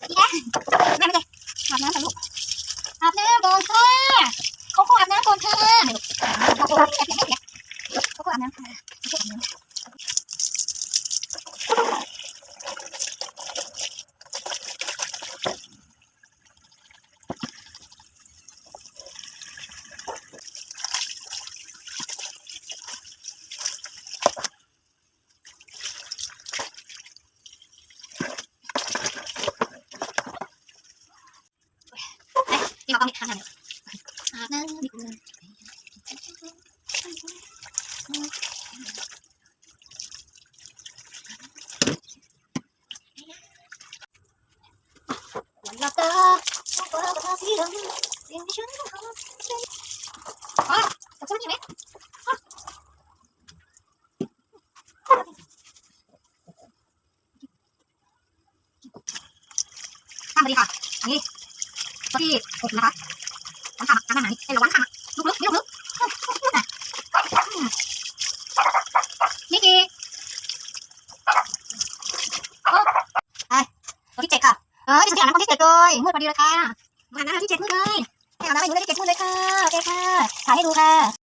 อีแม่แม่ไม่เลยอาบน้ำก่อนลูกอาบน้ำก่อนค่ะโคโค่อาบน้ำก่อนค่ะโคโค่อาบน้ำค่ะโคโค่อาบน้ำนี่มาต้องอาบน้ำดีกว่าวันหลับตาฟ้าประทานสีดำเสียงที่ฉันต้องทำอ๋อจะช่วยใช่ไหมข้ามไปดีค่ะนี่ตัวที่6นะคะวันข้ามทำอาหารเป็นระวังข้ามลุกนี่ลุกนี่กี่โอ้ไปตัวที่7ค่ะที่สุดที่อาบน้ำคนที่7เลยมืดพอดีเลยค่ะมาหน้าที่7มืดเลยอาบน้ำให้หนูได้ที่7มืดเลยค่ะโอเคค่ะถ่ายให้ดูค่ะ